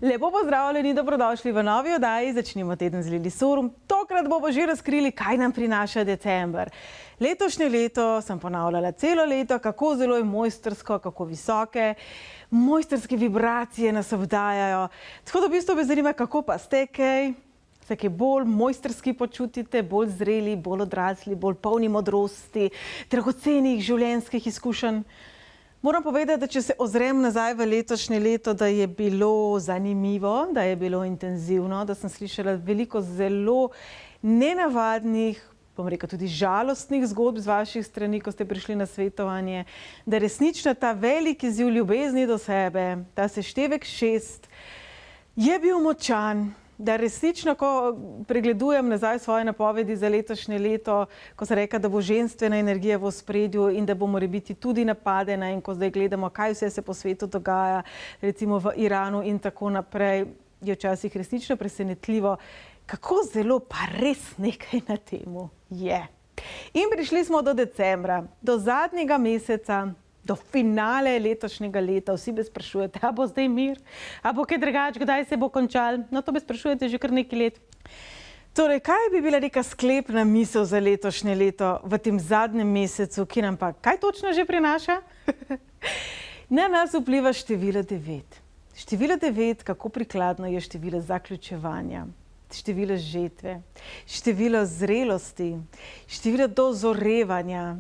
Lepo pozdravljeni, dobrodošli v novi oddaji. Začnimo teden z Lili Sorum. Tokrat bomo že razkrili, kaj nam prinaša december. Letošnje leto sem ponavljala celo leto, kako zelo je mojstrsko, kako visoke, mojstrske vibracije nas obdajajo. Tako da v bistvu me zanima, kako pa ste kaj? Se kaj bolj mojstrski počutite, bolj zreli, bolj odrasli, bolj polni modrosti, dragocenih življenjskih izkušenj? Moram povedati, da če se ozrem nazaj v letošnje leto, da je bilo zanimivo, da je bilo intenzivno, da sem slišala veliko zelo nenavadnih, bom rekel tudi žalostnih zgodb z vaših strani, ko ste prišli na svetovanje, da resnično ta veliki izziv ljubezni do sebe, ta seštevek 6, je bil močan. Da resnično, ko pregledujem nazaj svoje napovedi za letošnje leto, ko sem rekla, da bo ženstvena energija v ospredju in da bo morebiti tudi napadena, in ko zdaj gledamo, kaj vse se po svetu dogaja, recimo v Iranu in tako naprej, je včasih resnično presenetljivo, kako zelo pa res nekaj na temu je. In prišli smo do decembra, do zadnjega meseca, do finale letošnjega leta. Vsi me sprašujete, a bo zdaj mir, a bo kaj drugače, kdaj se bo končal? No, to me sprašujete že kar nekaj let. Torej, kaj bi bila neka sklepna misel za letošnje leto v tem zadnjem mesecu, ki nam pa kaj točno že prinaša? Na nas vpliva število 9. Število 9, kako prikladno je število zaključevanja, število žetve, število zrelosti, število dozorevanja.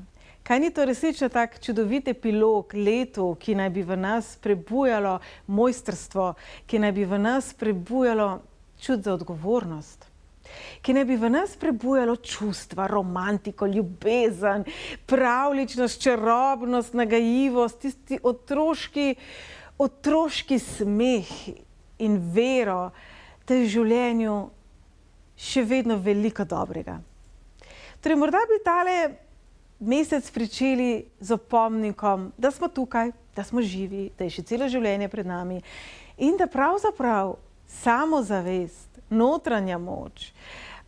Kaj ni to resnično tak čudovit epilog letu, ki naj bi v nas prebujalo mojstrstvo, ki naj bi v nas prebujalo čut za odgovornost, ki naj bi v nas prebujalo čustva, romantiko, ljubezen, pravličnost, čarobnost, nagajivost, tisti otroški smeh in vero, da je v življenju še vedno veliko dobrega. Torej, morda bi tale mesec pričeli z opomnikom, da smo tukaj, da smo živi, da je še celo življenje pred nami in da pravzaprav samozavest, notranja moč,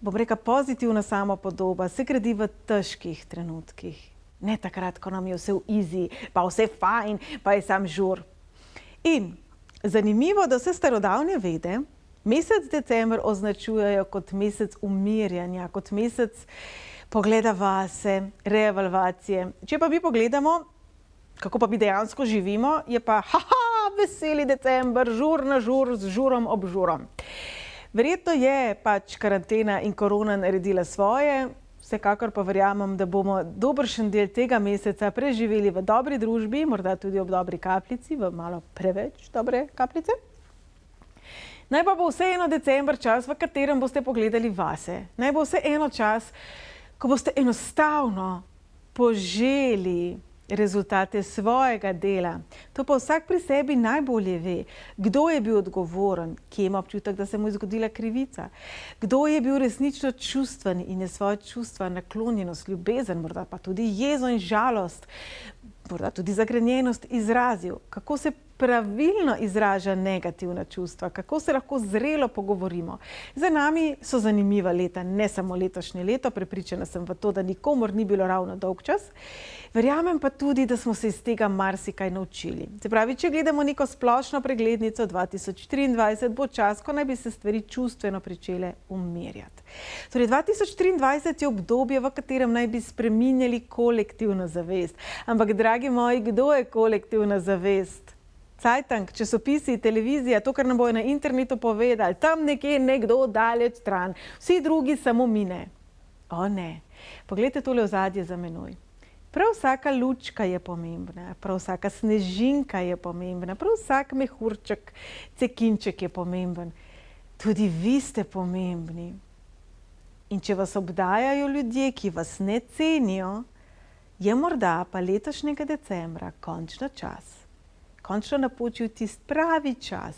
bom rekla pozitivna samopodoba, se gradi v težkih trenutkih. Ne takrat, ko nam je vse v easy, pa vse fajn, pa je sam žur. In zanimivo, da vse starodavne vede mesec december označujejo kot mesec umirjanja, kot mesec pogleda vase, reevalvacije. Če pa mi pogledamo, kako pa mi dejansko živimo, je pa veseli december, žur na žur, z žurom ob žurom. Verjetno je pač karantena in korona naredila svoje, vsekakor pa verjamem, da bomo dobršen del tega meseca preživeli v dobri družbi, morda tudi ob dobri kapljici, v malo preveč dobre kapljice. Naj pa bo vseeno december čas, v katerem boste pogledali vase. Naj bo vseeno čas, ko boste enostavno poželi rezultate svojega dela. To pa vsak pri sebi najbolje ve, kdo je bil odgovoren, kje ima občutek, da se mu je zgodila krivica, kdo je bil resnično čustven in je svoje čustva, naklonjenost, ljubezen, morda pa tudi jezo in žalost, morda tudi zagrenjenost izrazil, kako se pravilno izraža negativna čustva, kako se lahko zrelo pogovorimo. Za nami so zanimiva leta, ne samo letošnje leto, prepričana sem v to, da nikomur ni bilo ravno dolg čas. Verjamem pa tudi, da smo se iz tega marsikaj naučili. Se pravi, če gledamo neko splošno preglednico 2023, bo čas, ko naj bi se stvari čustveno pričele umirjati. Torej, 2023 je obdobje, v katerem naj bi spreminjali kolektivno zavest. Ampak, dragi moji, kdo je kolektivna zavest? Cajtank, časopisi, televizija, to, kar nam bojo na internetu povedali, tam nekje nekdo daleč stran, vsi drugi samo mine. O ne, poglejte tole ozadje za menoj. Prav vsaka lučka je pomembna, prav vsaka snežinka je pomembna, prav vsak mehurček, cekinček je pomemben. Tudi vi ste pomembni. In če vas obdajajo ljudje, ki vas ne cenijo, je morda pa letošnjega decembra končno čas. Končno napočil tisti pravi čas,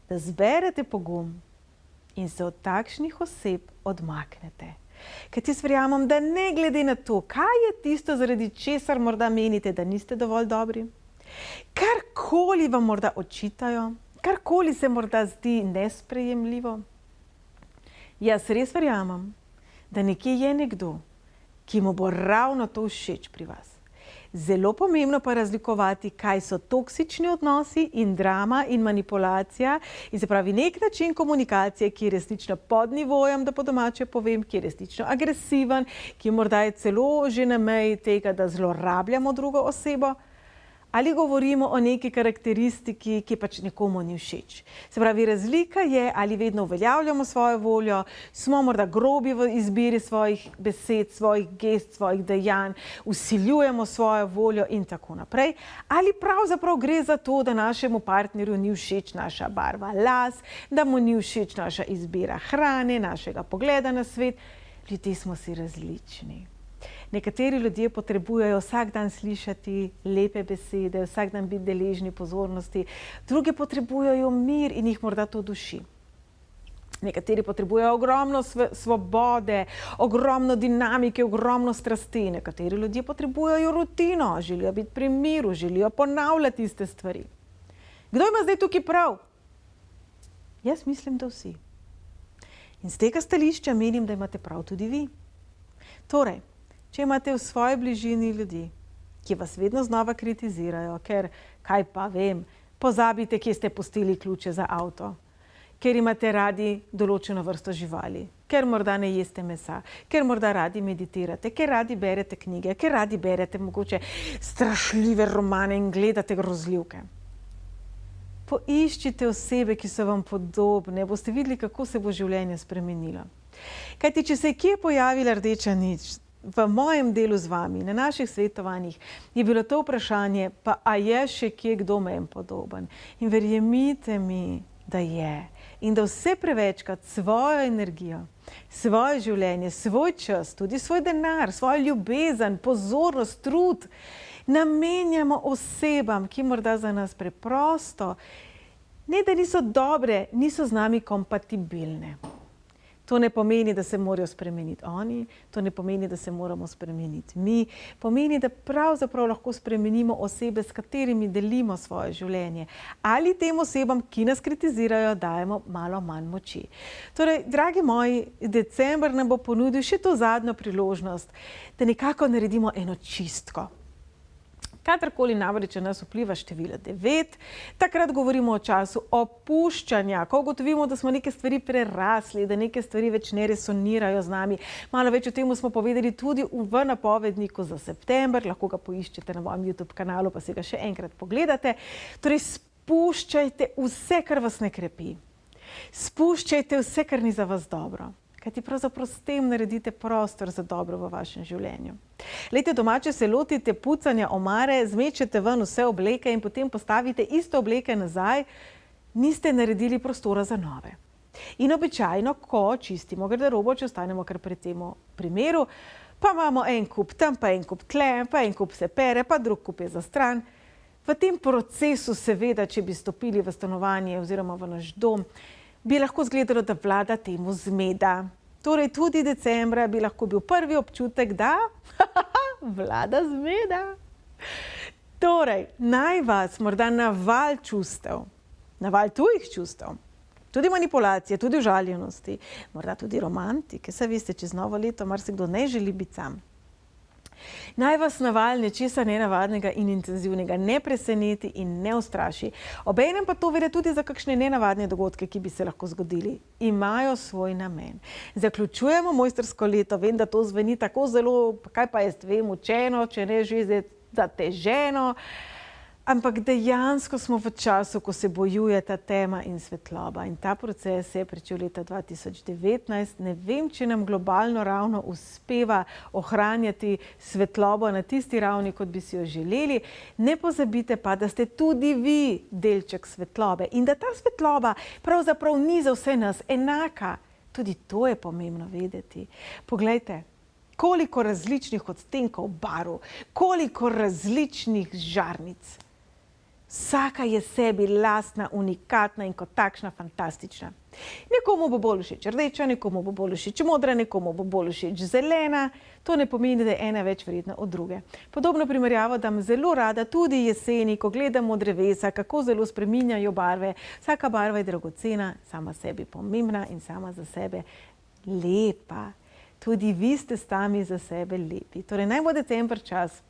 da zberete pogum in se od takšnih oseb odmaknete. Ker jaz verjamem, da ne glede na to, kaj je tisto, zaradi česar morda menite, da niste dovolj dobri, karkoli vam morda očitajo, karkoli se morda zdi nesprejemljivo, jaz res verjamem, da nekje je nekdo, ki mu bo ravno to všeč pri vas. Zelo pomembno pa razlikovati, kaj so toksični odnosi in drama in manipulacija. In se pravi, nek način komunikacije, ki je resnično pod nivojem, da po domače povem, ki je resnično agresiven, ki morda je celo že na meji tega, da zlorabljamo drugo osebo. Ali govorimo o neki karakteristiki, ki pač nekomu ni všeč. Se pravi, razlika je, ali vedno uveljavljamo svojo voljo, smo morda grobi v izbiri svojih besed, svojih gest, svojih dejanj, vsiljujemo svojo voljo in tako naprej. Ali pravzaprav gre za to, da našemu partnerju ni všeč naša barva las, da mu ni všeč naša izbira hrane, našega pogleda na svet. Ljudje smo si različni. Nekateri ljudje potrebujejo vsak dan slišati lepe besede, vsak dan biti deležni pozornosti, drugi potrebujejo mir in jih morda to duši. Nekateri potrebujejo ogromno svobode, ogromno dinamike, ogromno strasti. Nekateri ljudje potrebujejo rutino, želijo biti pri miru, želijo ponavljati iste stvari. Kdo ima zdaj tukaj prav? Jaz mislim, da vsi. In z tega stališča menim, da imate prav tudi vi. Torej, če imate v svoji bližini ljudi, ki vas vedno znova kritizirajo, ker, kaj pa vem, pozabite, kje ste pustili ključe za avto, ker imate radi določeno vrsto živali, ker morda ne jeste mesa, ker morda radi meditirate, ker radi berete knjige, ker radi berete mogoče strašljive romane in gledate grozljivke. Poiščite osebe, ki so vam podobne, boste videli, kako se bo življenje spremenilo. Kajti, če se je kje pojavila rdeča nit, v mojem delu z vami, na naših svetovanjih, je bilo to vprašanje, pa a je še kje kdo meni podoben? In verjemite mi, da je. In da vse prevečkrat svojo energijo, svoje življenje, svoj čas, tudi svoj denar, svojo ljubezen, pozornost, trud, namenjamo osebam, ki morda za nas preprosto, ne da niso dobre, niso z nami kompatibilne. To ne pomeni, da se morajo spremeniti oni, to ne pomeni, da se moramo spremeniti mi, pomeni, da pravzaprav lahko spremenimo osebe, s katerimi delimo svoje življenje. Ali tem osebam, ki nas kritizirajo, dajemo malo manj moči. Torej, dragi moji, december nam bo ponudil še to zadnjo priložnost, da nekako naredimo eno čistko. Kadarkoli namreč na nas vpliva število 9, takrat govorimo o času opuščanja, ko ugotovimo, da smo neke stvari prerasli, da neke stvari več ne resonirajo z nami. Malo več o tem smo povedali tudi v napovedniku za september, lahko ga poiščete na mojem YouTube kanalu, pa si ga še enkrat pogledate. Torej, spuščajte vse, kar vas ne krepi. Spuščajte vse, kar ni za vas dobro. Kajti pravzaprav s tem naredite prostor za dobro v vašem življenju. Lejte, domače se lotite pucanja omare, zmečete ven vse obleke in potem postavite iste obleke nazaj, niste naredili prostora za nove. In običajno, ko čistimo garderobo, če ostanemo kar pri tem primeru, pa imamo en kup tam, pa en kup tle, pa en kup se pere, pa drug kup je za stran. V tem procesu seveda, če bi stopili v stanovanje oziroma v naš dom, bi lahko izgledalo, da vlada temu zmeda. Torej, tudi decembra bi lahko bil prvi občutek, da vlada zmeda. Torej, naj vas morda naval čustev, naval tujih čustev, tudi manipulacije, tudi užaljenosti, morda tudi romantike, saj veste, čez novo leto marsikdo ne želi biti sam. Naj vas naval nečesa nenavadnega in intenzivnega ne preseneti in ne ustraši. Obenem pa to velja tudi za kakšne nenavadne dogodke, ki bi se lahko zgodili. Imajo svoj namen. Zaključujemo mojstrsko leto, vem, da to zveni tako zelo, kaj pa jaz vem, učeno, če ne že zateženo. Ampak dejansko smo v času, ko se bojuje ta tema in svetloba. In ta proces se je pričel leta 2019. Ne vem, če nam globalno ravno uspeva ohranjati svetlobo na tisti ravni, kot bi si jo želeli. Ne pozabite pa, da ste tudi vi delček svetlobe in da ta svetloba pravzaprav ni za vse nas enaka. Tudi to je pomembno vedeti. Poglejte, koliko različnih odtenkov barv, koliko različnih žarnic. Vsaka je sebi lastna, unikatna in kot takšna fantastična. Nekomu bo bolj všeč rdeča, nekomu bo bolj všeč modra, nekomu bo bolj všeč zelena. To ne pomeni, da je ena več vredna od druge. Podobno primerjavo dam zelo rada tudi jeseni, ko gledamo drevesa, kako zelo spreminjajo barve. Vsaka barva je dragocena, sama sebi pomembna in sama za sebe lepa. Tudi vi ste sami za sebe lepi. Torej, naj bo december čas,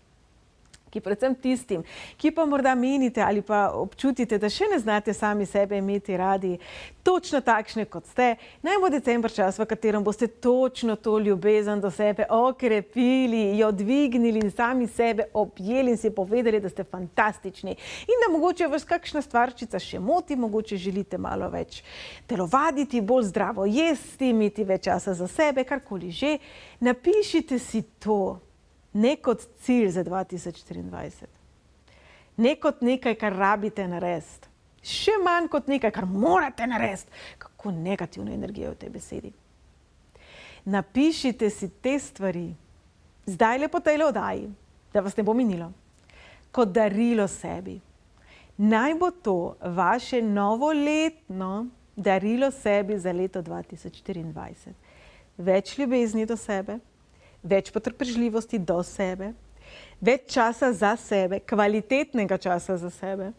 ki predvsem tistim, ki pa morda menite ali pa občutite, da še ne znate sami sebe imeti radi, točno takšne, kot ste, naj bo december čas, v katerem boste točno to ljubezen do sebe okrepili, jo dvignili in sami sebe objeli in si povedali, da ste fantastični in da mogoče vas kakšna stvarčica še moti, mogoče želite malo več telovaditi, bolj zdravo jesti, imeti več časa za sebe, karkoli že. Napišite si to. Ne kot cilj za 2024, ne kot nekaj, kar rabite narediti, še manj kot nekaj, kar morate narediti. Kako negativna energija je v tej besedi. Napišite si te stvari, zdaj po tej oddaji, da vas ne bo minilo, kot darilo sebi. Naj bo to vaše novoletno darilo sebi za leto 2024. Več ljubezni do sebe, več potrpežljivosti do sebe, več časa za sebe, kvalitetnega časa za sebe,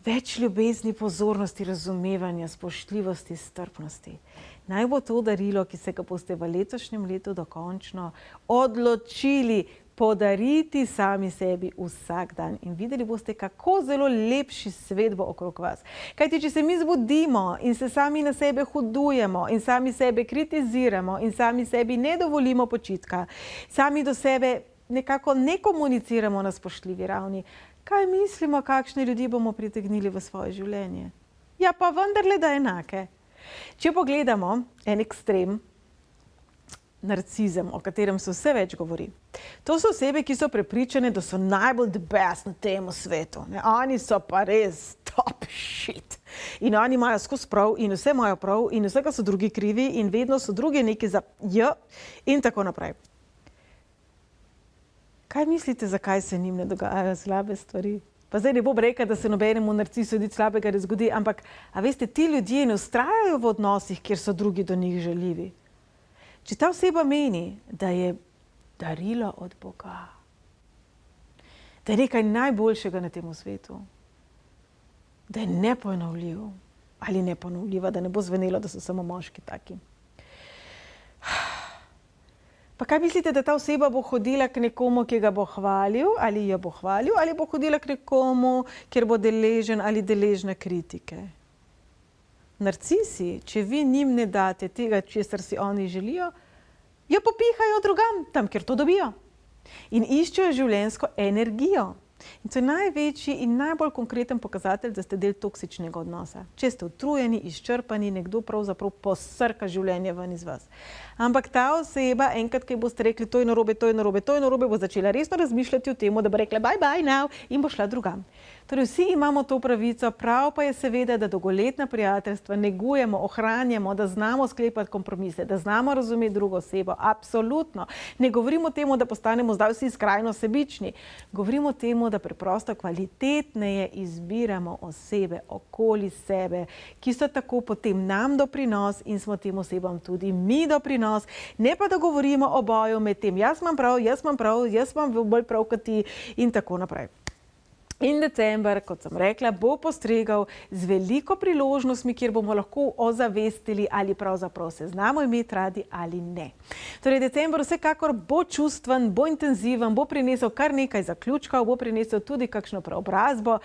več ljubezni, pozornosti, razumevanja, spoštljivosti, strpnosti. Naj bo to darilo, ki se ga boste v letošnjem letu dokončno odločili podariti sami sebi vsak dan. In videli boste, kako zelo lepši svet bo okrog vas. Kajti, če se mi zbudimo in se sami na sebe hudujemo in sami sebe kritiziramo in sami sebi ne dovolimo počitka, sami do sebe nekako ne komuniciramo na spoštljivi ravni, kaj mislimo, kakšne ljudi bomo pritegnili v svoje življenje? Ja, pa vendarle da enake. Če pogledamo en ekstrem, narcizem, o katerem se vse več govori. To so osebe, ki so prepričane, da so najbolj the best na tem svetu. Oni so pa res top shit. In oni imajo skozi prav in vse imajo prav in vsega so drugi krivi in vedno so drugi neki za in tako naprej. Kaj mislite, zakaj se njim ne dogajajo slabe stvari? Pa zdaj ne bom rekla, da se nobenemu narcisu nič slabega ne zgodi, ampak, a veste, ti ljudje ne vztrajajo v odnosih, kjer so drugi do njih žaljivi. Če ta oseba meni, da je darilo od Boga, da je nekaj najboljšega na tem svetu, da je neponovljiv ali neponovljiva, da ne bo zvenelo, da so samo moški taki. Pa kaj mislite, da ta oseba bo hodila k nekomu, ki ga bo hvalil, ali jo bo hvalil, ali bo hodila k nekomu, kjer bo deležen ali deležna kritike? Narcisi, če vi njim ne date tega, česar si oni želijo, jo popihajo drugam, tam, kjer to dobijo. In iščejo življenjsko energijo. In to je največji in najbolj konkreten pokazatelj, da ste del toksičnega odnosa. Če ste utrujeni, izčrpani, nekdo pravzaprav posrka življenje ven iz vas. Ampak ta oseba, enkrat, ki boste rekli, to je narobe, to je narobe, to je narobe, bo začela resno razmišljati o tem, da bo rekla bye bye now in bo šla drugam. Torej vsi imamo to pravico, prav pa je seveda, da dolgoletna prijateljstva negujemo, ohranjamo, da znamo sklepati kompromise, da znamo razumeti drugo osebo. Absolutno. Ne govorimo temu, da postanemo zdaj vsi skrajno sebični. Govorimo temu, da preprosto kvalitetneje izbiramo osebe okoli sebe, ki so tako potem nam doprinos in smo tem osebam tudi mi doprinos. Ne pa, da govorimo o boju med tem, jaz imam prav, jaz imam prav, jaz imam bolj prav kot ti in tako naprej. In december, kot sem rekla, bo postregal z veliko priložnostmi, kjer bomo lahko ozavestili, ali pravzaprav se znamo imeti radi ali ne. Torej, december vsekakor bo čustven, bo intenziven, bo prinesel kar nekaj zaključkov, bo prinesel tudi kakšno preobrazbo.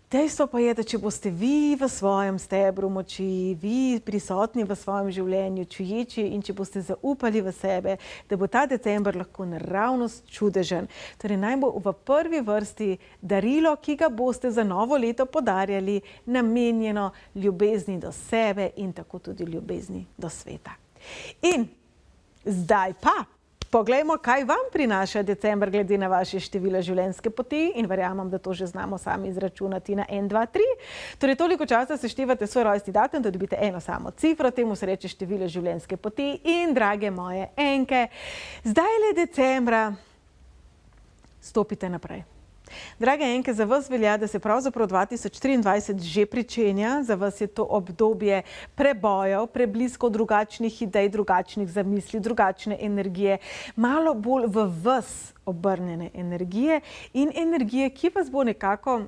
Dejstvo pa je, da če boste vi v svojem stebru moči, vi prisotni v svojem življenju, čuječi in če boste zaupali v sebe, da bo ta december lahko naravnost čudežen. Torej naj bo v prvi vrsti darilo, ki ga boste za novo leto podarjali, namenjeno ljubezni do sebe in tako tudi ljubezni do sveta. In zdaj pa poglejmo, kaj vam prinaša december glede na vaše število življenjske poti in verjamem, da to že znamo sami izračunati na 1, 2, 3. Torej, toliko časa seštevate svoj rojstni datum, da dobite eno samo cifro, temu se reče število življenjske poti in, drage moje enke, zdajle decembra stopite naprej. Drage enke, za vas velja, da se pravzaprav 2023 že pričenja, za vas je to obdobje prebojev, preblisko drugačnih idej, drugačnih zamisli, drugačne energije, malo bolj v vas obrnjene energije in energije, ki vas bo nekako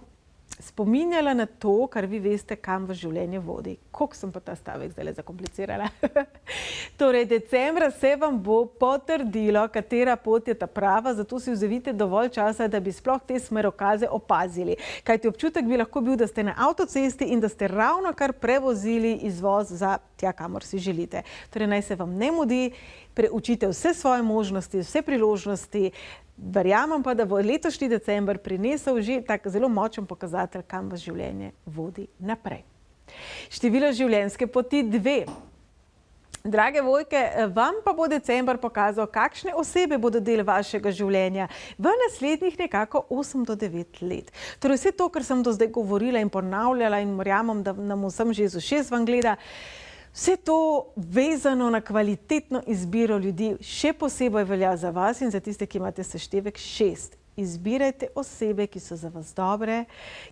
spominjala na to, kar vi veste, kam v življenje vodi. Koliko sem pa ta stavek zdaj zakomplicirala? Torej, decembra se vam bo potrdilo, katera pot je ta prava, zato si vzemite dovolj časa, da bi sploh te smerokaze opazili. Kajti občutek bi lahko bil, da ste na avtocesti in da ste ravnokar prevozili izvoz za tja, kamor si želite. Torej, naj se vam ne mudi, preučite vse svoje možnosti, vse priložnosti. Verjamem pa, da bo letošnji december prinesel že tak zelo močen pokazatelj, kam vas življenje vodi naprej. Število življenjske poti 2. Drage Vojke, vam pa bo december pokazal, kakšne osebe bodo del vašega življenja v naslednjih nekako 8 do 9 let. Torej vse to, kar sem do zdaj govorila in ponavljala in verjamem, da nam vsem že iz ušes van gleda, vse to vezano na kvalitetno izbiro ljudi še posebej velja za vas in za tiste, ki imate seštevek 6. Izbirajte osebe, ki so za vas dobre,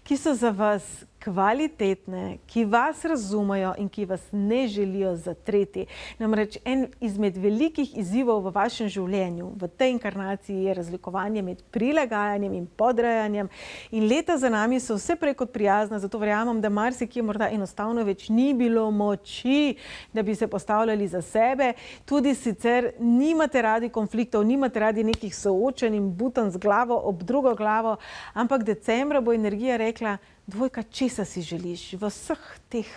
ki so za vas kvalitetne, ki vas razumejo in ki vas ne želijo zatreti. Namreč en izmed velikih izzivov v vašem življenju, v tej inkarnaciji, je razlikovanje med prilagajanjem in podrejanjem. In leta za nami so vse prej kot prijazna, zato verjamem, da marsikje morda enostavno več ni bilo moči, da bi se postavljali za sebe. Tudi sicer nimate radi konfliktov, nimate radi nekih soočenj in butanj z glavo ob drugo glavo, ampak decembra bo energija rekla: Dvojka, česa si želiš v vseh teh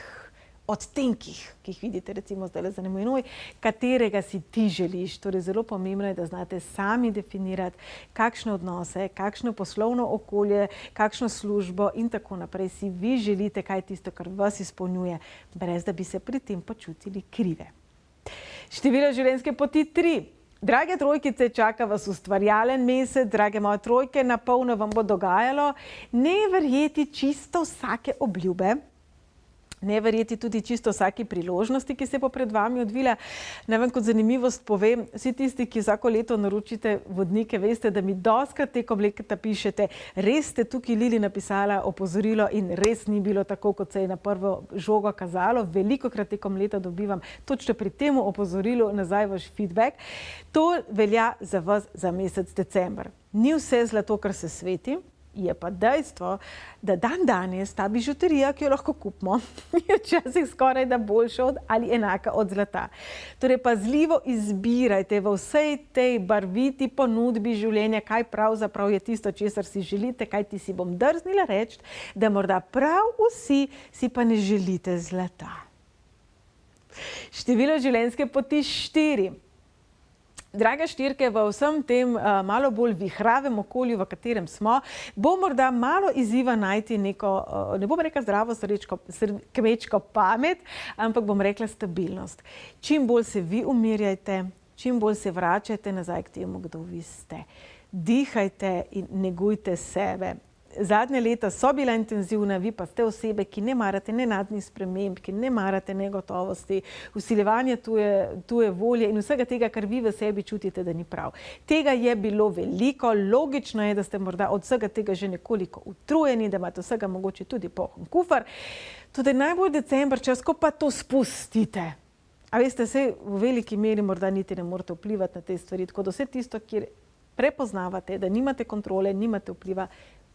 odtenkih, ki jih vidite recimo zdaj za menoj, katerega si ti želiš. Torej zelo pomembno je, da znate sami definirati, kakšne odnose, kakšno poslovno okolje, kakšno službo in tako naprej si vi želite, kaj je tisto, kar vas izpolnjuje, brez da bi se pri tem počutili krive. Število življenjske poti 3. Drage trojkice, čaka vas ustvarjalen mesec, drage moje trojke, na polno vam bo dogajalo. Ne verjeti čisto vsake obljube, ne verjeti tudi čisto vsaki priložnosti, ki se bo pred vami odvila. Ne vem, kot zanimivost povem, vsi tisti, ki vsako leto naročite vodnike, veste, da mi dostikrat tekom leta pišete: res ste tukaj Lili napisala opozorilo in res ni bilo tako, kot se je na prvo žogo kazalo. Velikokrat tekom leta dobivam točno pri tem opozorilu nazaj vaš feedback. To velja za vas za mesec december. Ni vse zlato, kar se sveti. Je pa dejstvo, da danes ta bižuterija, ki jo lahko kupimo, je včasih skoraj da boljša ali enaka od zlata. Torej pazljivo izbirajte v vsej tej barviti ponudbi življenja, kaj pravzaprav je tisto, česar si želite, kaj ti si bom drznila reči, da morda prav vsi si pa ne želite zlata. Število življenjske poti 4. Drage štirke, v vsem tem malo bolj vihravem okolju, v katerem smo, bo morda malo izziva najti neko, ne bom rekla zdravo kmečko pamet, ampak bom rekla stabilnost. Čim bolj se vi umirjajte, čim bolj se vračajte nazaj k temu, kdo vi ste. Dihajte in negujte sebe. Zadnje leta so bila intenzivna, vi pa ste osebe, ki ne marate nenadnih sprememb, ki ne marate negotovosti, vsiljevanje tuje volje in vsega tega, kar vi v sebi čutite, da ni prav. Tega je bilo veliko, logično je, da ste morda od vsega tega že nekoliko utrujeni, da imate vsega mogoče tudi poln kufer. Tudi najbolj december čas, ko pa to spustite. A veste, vse v veliki meri morda niti ne morate vplivati na te stvari, tako da vse tisto, kjer prepoznavate, da nimate kontrole, nimate vpliva,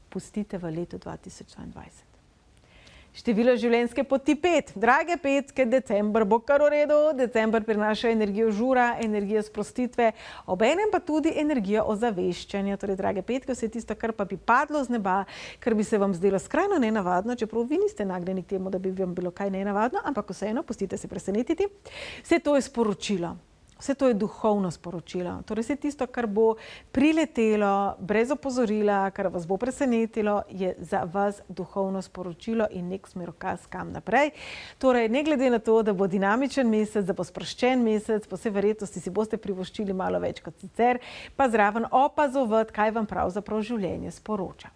pustite v letu 2022. Število življenjske poti 5. Drage petke, december bo kar v redu. December prinaša energijo žura, energijo sprostitve, obenem pa tudi energijo ozaveščanja. Torej, drage petke, vse tisto, kar pa bi padlo z neba, kar bi se vam zdelo skrajno nenavadno, čeprav vi niste nagnjeni k temu, da bi vam bilo kaj nenavadno, ampak vseeno, pustite se presenetiti. Vse to je sporočilo. Vse to je duhovno sporočilo. Torej, vse tisto, kar bo priletelo brez opozorila, kar vas bo presenetilo, je za vas duhovno sporočilo in nek smerokaz kam naprej. Torej, ne glede na to, da bo dinamičen mesec, da bo sproščen mesec, po vsej verjetnosti si boste privoščili malo več kot sicer, pa zraven opazovati, kaj vam pravzaprav življenje sporoča.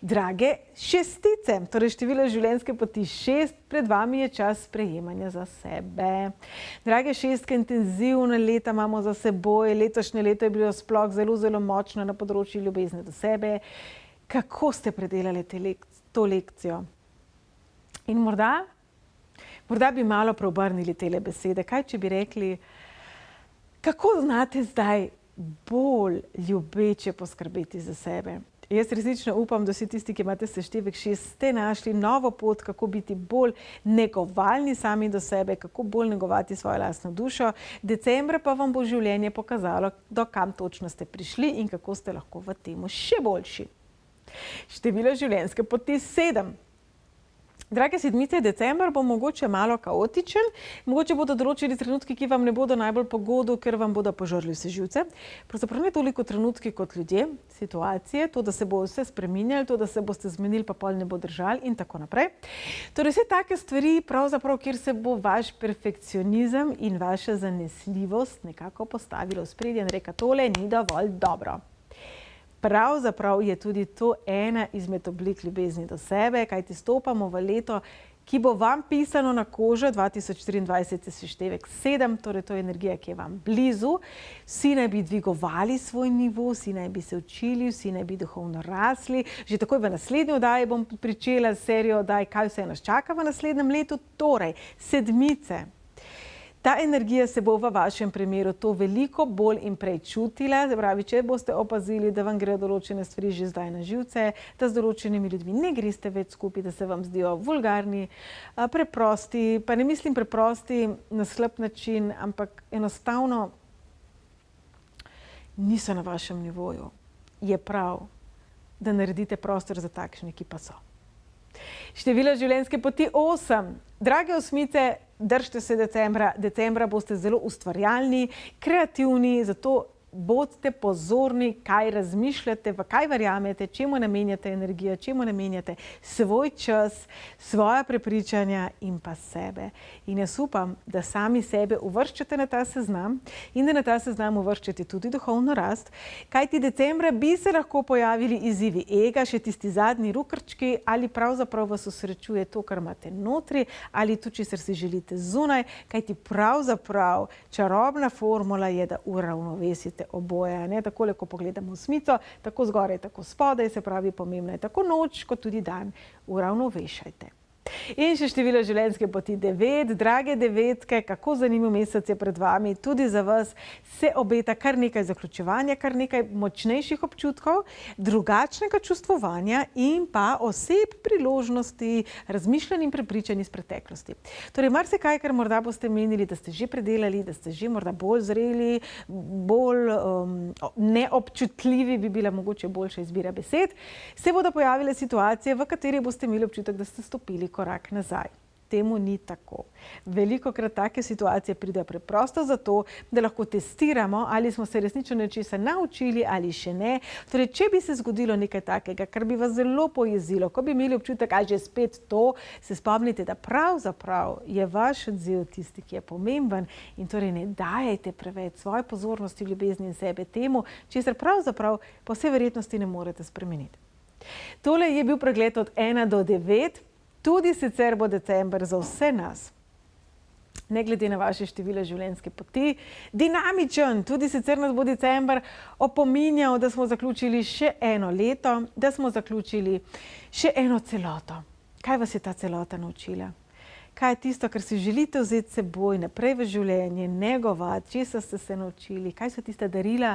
Drage šestice, torej število življenjske poti 6, pred vami je čas sprejemanja za sebe. Drage šestke, intenzivne leta imamo za seboj, letošnje leto je bilo sploh zelo močno na področju ljubezni do sebe. Kako ste predelali to lekcijo? In morda bi malo preobrnili tele besede. Kaj, če bi rekli, kako znate zdaj bolj ljubeče poskrbeti za sebe? Jaz resnično upam, da vsi tisti, ki imate seštevek 6, ste našli novo pot, kako biti bolj negovalni sami do sebe, kako bolj negovati svojo lastno dušo. Decembra pa vam bo življenje pokazalo, do kam točno ste prišli in kako ste lahko v temu še boljši. Število življenjske poti 7. Drage sedmice, december bo mogoče malo kaotičen, mogoče bodo določeni trenutki, ki vam ne bodo najbolj po godu, ker vam bodo požrli vse živce. Pravzaprav ne toliko trenutki kot ljudje, situacije, to, da se bo vse spreminjali, to, da se boste zmenili, pa pol ne bo držali in tako naprej. Torej, vse take stvari, pravzaprav, kjer se bo vaš perfekcionizem in vaša zanesljivost nekako postavilo v spredje in reka, tole ni dovolj dobro. Pravzaprav je tudi to ena izmed oblik ljubezni do sebe, kajti stopamo v leto, ki bo vam pisano na kožo. 2023 je seštevek 7, torej to je energija, ki je vam blizu. Vsi naj bi dvigovali svoj nivo, vsi naj bi se učili, vsi naj bi duhovno rasli. Že takoj v naslednji oddaji bom pričela serijo oddaj, kaj vse nas čaka v naslednjem letu. Torej, sedmice. Ta energija se bo v vašem primeru to veliko bolj in prej čutila. Pravi, če boste opazili, da vam gre določene stvari že zdaj na živce, da z določenimi ljudmi ne greste več skupaj, da se vam zdijo vulgarni, preprosti, pa ne mislim preprosti na slab način, ampak enostavno niso na vašem nivoju. Je prav, da naredite prostor za takšne, ki pa so. Število življenjske poti 8. Drage osmice, držite se decembra. Decembra boste zelo ustvarjalni, kreativni, zato bodite pozorni, kaj razmišljate, v kaj verjamete, čemu namenjate energijo, čemu namenjate svoj čas, svoja prepričanja in pa sebe. In jaz upam, da sami sebe uvrščate na ta seznam in da na ta seznam uvrščate tudi duhovno rast, kajti decembra bi se lahko pojavili izzivi ega, še tisti zadnji rukrčki, ali pravzaprav vas osrečuje to, kar imate notri, ali to, česar si želite zunaj, kajti pravzaprav čarobna formula je, da uravnovesite oboje. Ne? Takole, ko pogledamo osmico, tako zgoraj, tako spodaj, se pravi, pomembna je tako noč, kot tudi dan. Uravnovešajte. In še število življenjske poti 9. Drage devetke, kako zanimiv mesec je pred vami, tudi za vas se obeta kar nekaj zaključevanja, kar nekaj močnejših občutkov, drugačnega čustvovanja in pa oseb, priložnosti, razmišljanj in prepričanj iz preteklosti. Torej, marsikaj, kar morda boste menili, da ste že predelali, da ste že morda bolj zreli, bolj neobčutljivi, bi bila mogoče boljša izbira besed, se bodo pojavile situacije, v kateri boste imeli občutek, da ste stopili korak nazaj. Temu ni tako. Velikokrat take situacije pridejo preprosto zato, da lahko testiramo, ali smo se resnično nečesa naučili ali še ne. Torej, če bi se zgodilo nekaj takega, kar bi vas zelo pojezilo, ko bi imeli občutek, a že spet to, se spomnite, da pravzaprav je vaš odziv tisti, ki je pomemben in torej ne dajajte preveč svoje pozornosti, ljubezni in sebe temu, česar pravzaprav po vsej verjetnosti ne morete spremeniti. Tole je bil pregled od 1 do 9. Tudi sicer bo december za vse nas, ne glede na vaše število življenjske poti, dinamičen. Tudi sicer nas bo december opominjal, da smo zaključili še eno leto, da smo zaključili še eno celoto. Kaj vas je ta celota naučila? Kaj je tisto, kar si želite vzeti s seboj naprej v življenje, negovati, česa ste se naučili? Kaj so tiste darila,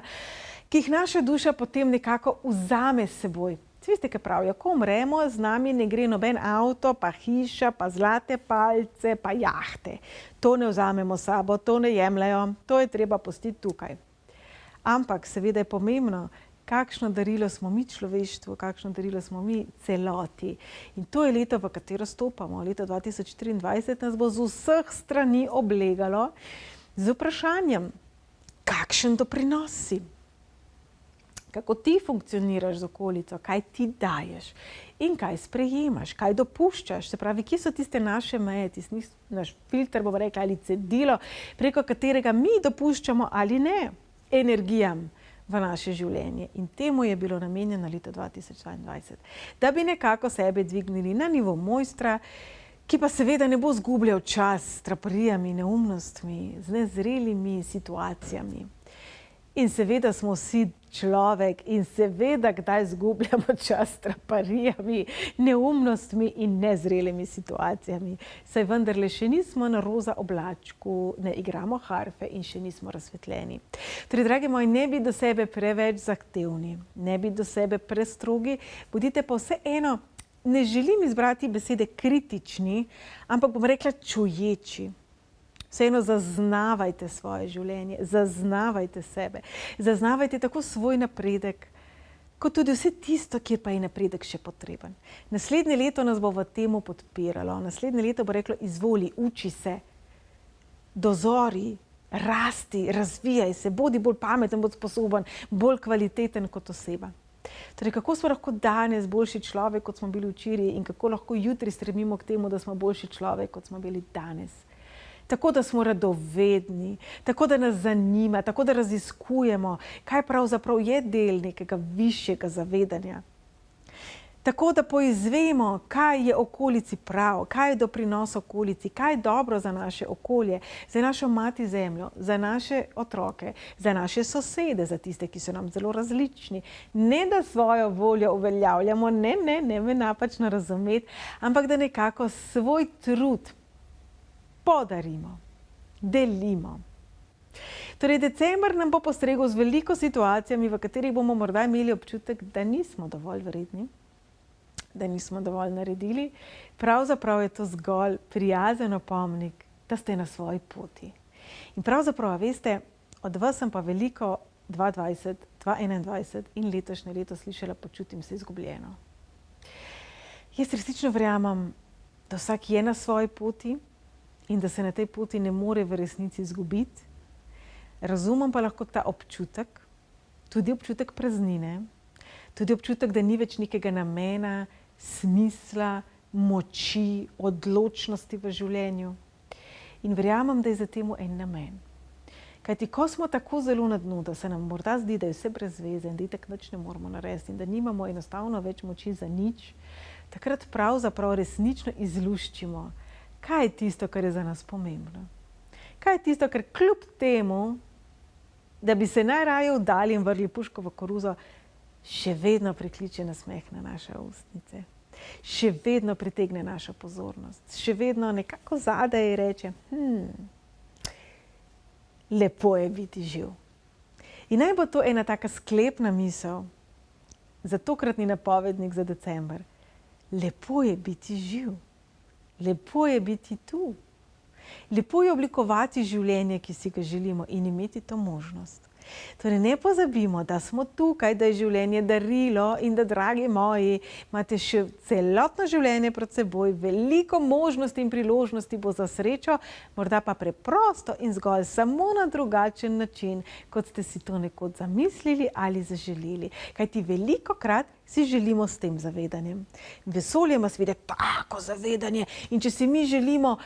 ki jih naša duša potem nekako vzame s seboj? Veste, kaj pravijo, ko umremo, z nami ne gre noben avto, pa hiša, pa zlate palce, pa jahte. To ne vzamemo s sabo, to ne jemljajo, to je treba pustiti tukaj. Ampak seveda je pomembno, kakšno darilo smo mi človeštvu, kakšno darilo smo mi celoti. In to je leto, v katero stopamo. Leto 2023 nas bo z vseh strani oblegalo z vprašanjem, kakšen doprinos si. Kako ti funkcioniraš z okolico, kaj ti daješ in kaj sprejemaš, kaj dopuščaš. Se pravi, kje so tiste naše meje, tisti naš filter, bomo rekli, ali cedilo, preko katerega mi dopuščamo ali ne energijam v naše življenje. In temu je bilo namenjeno leto 2022. Da bi nekako sebe dvignili na nivo mojstra, ki pa seveda ne bo zgubljal čas s traparijami, neumnostmi, z nezrelimi situacijami. In seveda smo vsi človek in seveda kdaj izgubljamo čas s traparijami, neumnostmi in nezrelimi situacijami. Saj vendarle še nismo na roza oblačku, ne igramo harfe in še nismo razsvetljeni. Torej, dragi moji, ne bi do sebe preveč zahtevni, ne bi do sebe prestrogi, bodite pa vseeno, ne želim izbrati besede kritični, ampak bom rekla čuječi. Vseeno zaznavajte svoje življenje, zaznavajte sebe, zaznavajte tako svoj napredek, kot tudi vse tisto, kjer pa je napredek še potreben. Naslednje leto nas bo v temu podpiralo, naslednje leto bo reklo, izvoli, uči se, dozori, rasti, razvijaj se, bodi bolj pameten, bodi sposoben, bolj kvaliteten kot oseba. Torej, kako smo lahko danes boljši človek, kot smo bili včeraj in kako lahko jutri stremimo k temu, da smo boljši človek, kot smo bili danes. Tako, da smo radovedni, tako, da nas zanima, tako, da raziskujemo, kaj pravzaprav je del nekega višjega zavedanja. Tako, da poizvemo, kaj je okolici prav, kaj je doprinos okolici, kaj je dobro za naše okolje, za našo mati zemljo, za naše otroke, za naše sosede, za tiste, ki so nam zelo različni. Ne, da svojo voljo uveljavljamo, ne me napačno razumeti, ampak da nekako svoj trud podarimo, delimo. Torej, december nam bo postregel z veliko situacijami, v katerih bomo morda imeli občutek, da nismo dovolj vredni, da nismo dovolj naredili. Pravzaprav je to zgolj prijazen opomnik, da ste na svoji poti. In pravzaprav, veste, od vas sem pa veliko 2020, 2021 in letošnje leto slišala, počutim se izgubljeno. Jaz resnično verjamem, da vsak je na svoji poti, in da se na tej poti ne more v resnici izgubiti. Razumem pa lahko ta občutek, tudi občutek praznine, tudi občutek, da ni več nekega namena, smisla, moči, odločnosti v življenju. In verjamem, da je za temu en namen. Kajti, ko smo tako zelo na dnu, da se nam morda zdi, da je vse brez veze in da itak nič ne moramo narediti in da nimamo enostavno več moči za nič, takrat pravzaprav resnično izluščimo, kaj je tisto, kar je za nas pomembno? Kaj je tisto, kar kljub temu, da bi se najraje vdali in vrli puško v koruzo, še vedno prikliče nasmeh na naše ustnice, še vedno pritegne našo pozornost, še vedno nekako zadaj reče, lepo je biti živ. In naj bo to ena taka sklepna misel za tokratni napovednik za december. Lepo je biti živ. Lepo je biti tu. Lepo je oblikovati življenje, ki si ga želimo in imeti to možnost. Torej, ne pozabimo, da smo tukaj, da je življenje darilo in da, dragi moji, imate še celotno življenje pred seboj, veliko možnosti in priložnosti bo za srečo, morda pa preprosto in zgolj samo na drugačen način, kot ste si to nekoč zamislili ali zaželeli. Kajti velikokrat si želimo s tem zavedanjem. Vesolje ima seveda tako zavedanje in če si mi želimo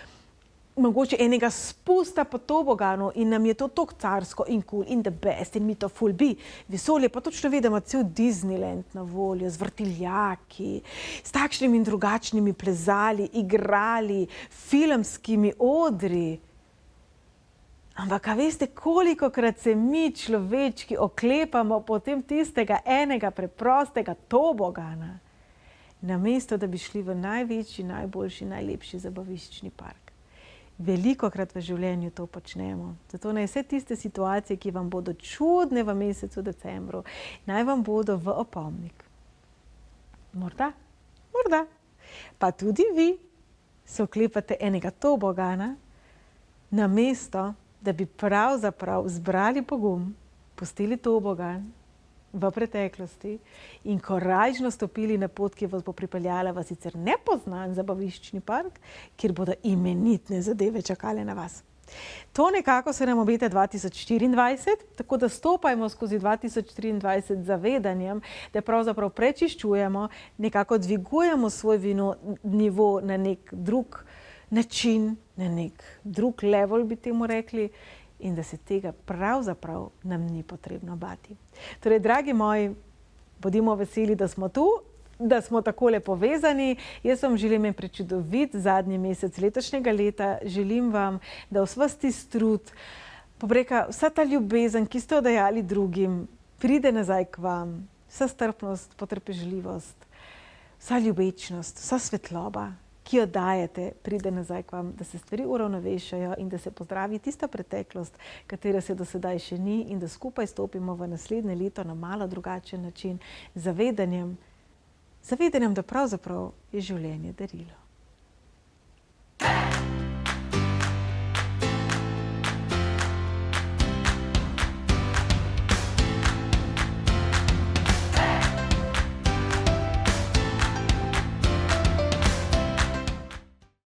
mogoče enega spusta po toboganu in nam je to tako carsko in cool in the best in mi to ful bi. Vesolje pa točno ve, da ima cel Disneyland na voljo z vrtiljaki, s takšnimi in drugačnimi plezali, igrali, filmskimi odri. Ampak, a veste, kolikokrat se mi človečki oklepamo potem tistega enega preprostega tobogana, namesto da bi šli v največji, najboljši, najlepši zabaviščni park. Velikokrat v življenju to počnemo. Zato naj vse tiste situacije, ki vam bodo čudne v mesecu decembru, naj vam bodo v opomnik. Morda, pa tudi vi se oklepate enega tobogana, namesto da bi pravzaprav zbrali pogum, pustili tobogan v preteklosti in korajžno stopili na pot, ki vas bo pripeljala v sicer nepoznan zabaviščni park, kjer bodo imenitne zadeve čakale na vas. To nekako se nam obeta 2024, tako da stopajmo skozi 2023 z zavedanjem, da pravzaprav prečiščujemo, nekako dvigujemo svoj nivo na nek drug način, na nek drug level, bi temu rekli, in da se tega pravzaprav nam ni potrebno bati. Torej, dragi moji, bodimo veseli, da smo tu, da smo takole povezani. Jaz vam želim en prečudovit zadnji mesec letošnjega leta. Želim vam, da vas tisti trud Pobreka, vsa ta ljubezen, ki ste jo dajali drugim, pride nazaj k vam. Vsa strpnost, potrpežljivost, vsa ljubečnost, vsa svetloba, ki jo dajete, pride nazaj k vam, da se stvari uravnovešajo in da se pozdravi tista preteklost, katera se do sedaj še ni, in da skupaj stopimo v naslednje leto na malo drugačen način, z zavedanjem, da pravzaprav je življenje darilo.